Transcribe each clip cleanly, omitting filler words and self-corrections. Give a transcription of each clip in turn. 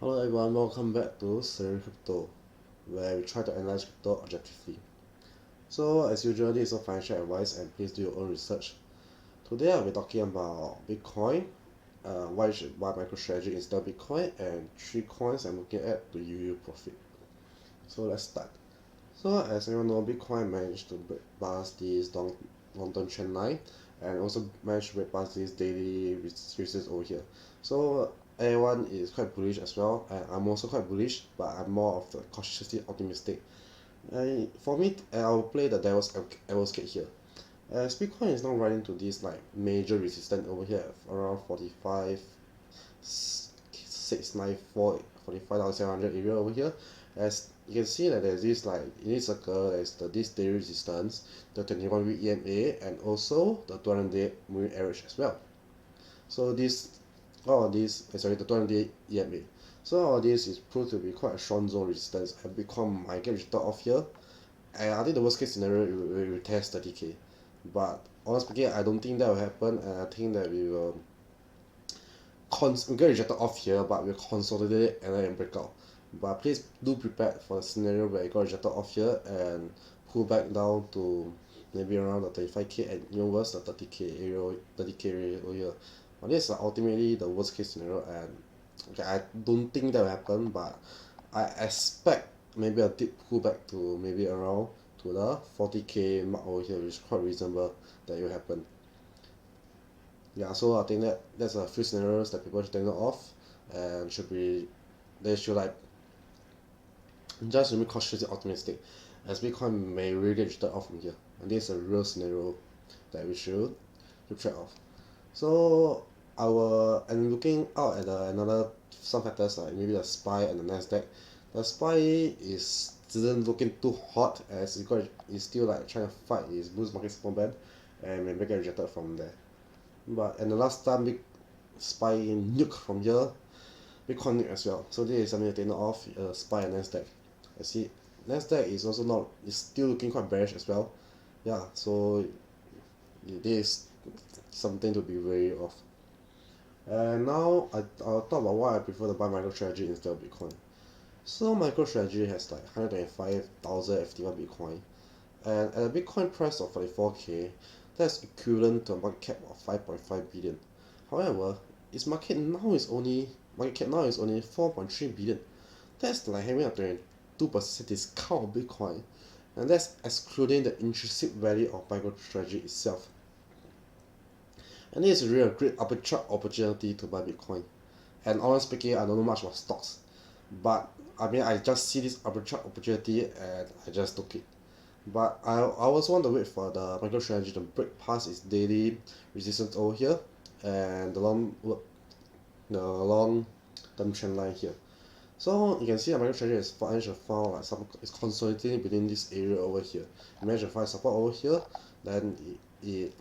Hello everyone, welcome back to Serene Crypto, where we try to analyze crypto objectively. So as usual, this is a financial advice and please do your own research. Today I'll be talking about Bitcoin, why you should buy MicroStrategy instead of Bitcoin, and 3 coins I'm looking at to yield profit. So let's start. So as everyone know, Bitcoin managed to break past this long-term trend line and also managed to break past this daily resistance over here. So everyone is quite bullish as well, and I'm also quite bullish, but I'm more of the cautiously optimistic. For me, I'll play the devil's advocate here. As Bitcoin is now running to this like major resistance over here around 45,694, 45,700 area over here. As you can see that there's this like in this circle, there's this daily resistance, the 21-week EMA, and also the 200-day moving average as well. So all of this, sorry, the 200-day EMA. So all of this is proved to be quite a strong zone resistance, and Bitcoin might get rejected off here. And I think the worst case scenario it will test 30k, but honestly speaking, I don't think that will happen, and I think that we will get rejected off here, but we'll consolidate and then break out. But please do prepare for a scenario where it got rejected off here and pull back down to maybe around the 35k and even worse the 30k area over here. But this is ultimately the worst case scenario, and okay, I don't think that will happen, but I expect maybe a deep pullback to maybe around to the 40k mark over here, which is quite reasonable that it will happen. Yeah, so I think that's a few scenarios that people should take note of, and they should like just remain cautiously optimistic, as Bitcoin may really get rejected off from here, and this is a real scenario that we should keep track of. So and looking out at another some factors like maybe the SPY and the Nasdaq. The SPY isn't looking too hot, as it's still like trying to fight its bullish market support band and maybe get rejected from there. But and the last time big SPY nuke from here, Bitcoin nuke as well. So this is something to take note of. SPY and Nasdaq. I see Nasdaq is also not is still looking quite bearish as well. Yeah, so this is something to be wary of. And now I'll talk about why I prefer to buy MicroStrategy instead of Bitcoin. So MicroStrategy has like 125,000 FT1 Bitcoin, and at a Bitcoin price of 44k, that's equivalent to a market cap of 5.5 billion. However, its market cap now is only 4.3 billion. That's like having a 22% discount of Bitcoin, and that's excluding the intrinsic value of MicroStrategy itself. And this is really a great arbitrage opportunity to buy Bitcoin. And honestly speaking, I don't know much about stocks, but I mean I just see this arbitrage opportunity and I just took it. But I also want to wait for the MicroStrategy to break past its daily resistance over here and the long term trend line here. So you can see that MicroStrategy has managed to find like it's consolidating within this area over here. It managed to find support over here, then it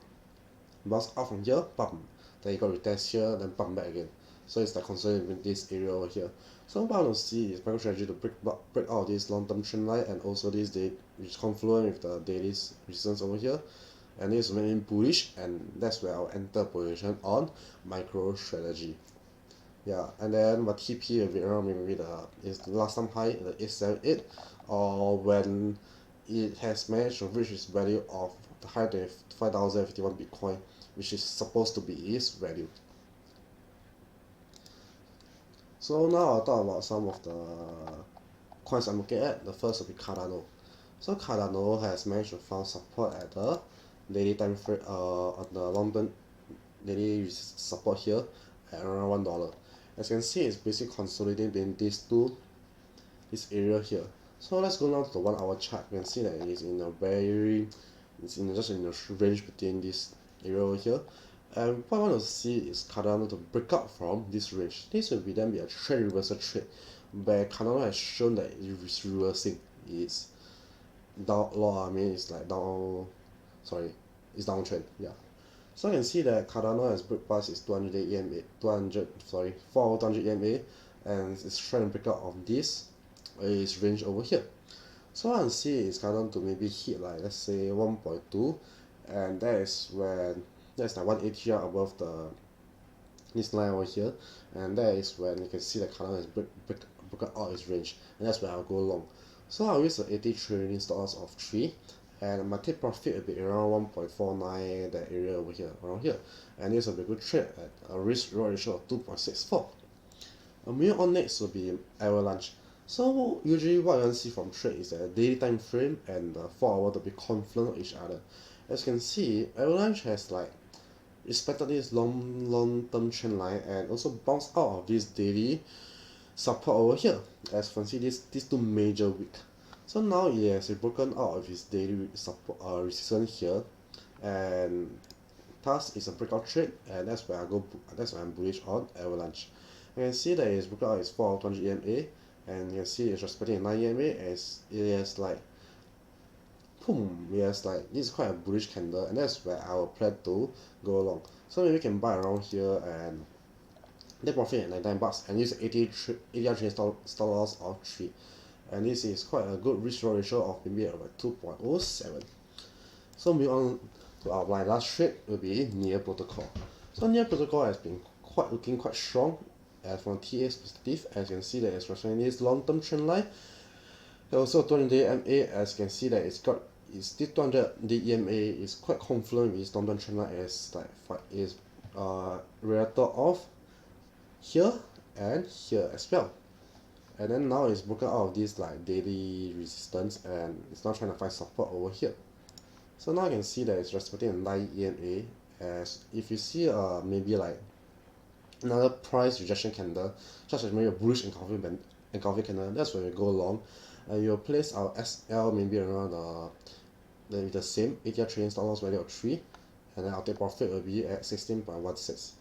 bounce out from here, bump, then it got retest here, then bump back again. So it's like consolidating in this area over here. So what I want to see is MicroStrategy to break out this long-term trend line and also this day which confluent with the daily resistance over here. And this is mainly bullish, and that's where I'll enter position on MicroStrategy. Yeah, and then my TP will be around maybe the last time high, the 878, or when it has managed to reach its value of the higher than 5,051 Bitcoin, which is supposed to be its value. So now I'll talk about some of the coins I'm looking at. The first will be Cardano. So Cardano has managed to find support at the daily time frame, on the long term daily support here at around $1. As you can see, it's basically consolidating in this area here. So let's go down to the 1 hour chart. You can see that it's in just in the range between this area over here. And what I want to see is Cardano to break out from this range. This will then be a trend reversal trade, where Cardano has shown that it's reversing its it's downtrend. Yeah. So you can see that Cardano has broke past its 200 EMA, 400 EMA, and it's trying to break out of this its range over here. So what I see is Cardano to maybe hit like let's say 1.2, and that's like 1 ATR above the this line over here, and that is when you can see the color is broken out its range, and that's where I'll go long. So I'll use the 80 trailing stop loss of 3, and my take profit will be around 1.49, that area over here, around here, and this will be a good trade at a risk reward ratio of 2.64. Moving on, next will be avalanche. So usually what you want to see from trade is that the daily time frame and the 4 hour to be confluent with each other. As you can see, avalanche has like respected this long term trend line and also bounced out of this daily support over here. As you can see, these two major wick. So now it has broken out of its daily support resistance here, and thus it's a breakout trade, and that's where I'm bullish on avalanche. You can see that it's broken out its 4 200 EMA, and you can see it's respecting 9 EMA as it has like boom, yes, like this is quite a bullish candle, and that's where I will plan to go along. So maybe we can buy around here and take profit at $99 and use 80 trade stop loss of 3. And this is quite a good risk reward ratio of maybe about 2.07. So moving on to our last trade will be Near Protocol. So Near Protocol has been looking quite strong as from TA's perspective. As you can see that it's representing this long-term trend line. And also 200-day MA, as you can see that this 200-day EMA is quite confluent with this long-term trend line as like is related off here and here as well. And then now it's broken out of this like daily resistance, and it's now trying to find support over here. So now you can see that it's respecting a 9 EMA, as if you see maybe like another price rejection candle, such as maybe a bullish engulfing candle, that's where we go long, and you'll place our SL maybe around the same 80 trailing stop loss value of 3, and then our take profit will be at 16.16.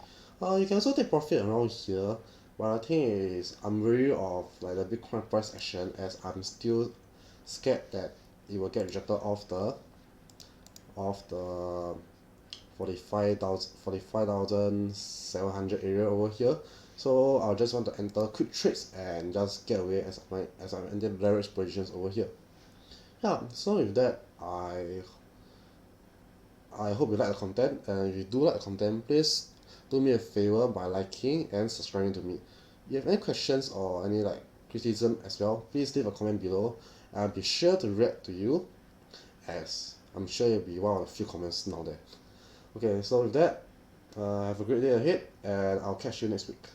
You can also take profit around here, but the thing is I'm wary of like the Bitcoin price action, as I'm still scared that it will get rejected off the 45,700 area over here. So I'll just want to enter quick trades and just get away as I'm ending leverage positions over here. Yeah, so with that, I hope you like the content, and if you do like the content, please do me a favor by liking and subscribing to me. If you have any questions or any like criticism as well, please leave a comment below. I'll be sure to react to you, as I'm sure you'll be one of the few comments now there. Okay, so with that, have a great day ahead, and I'll catch you next week.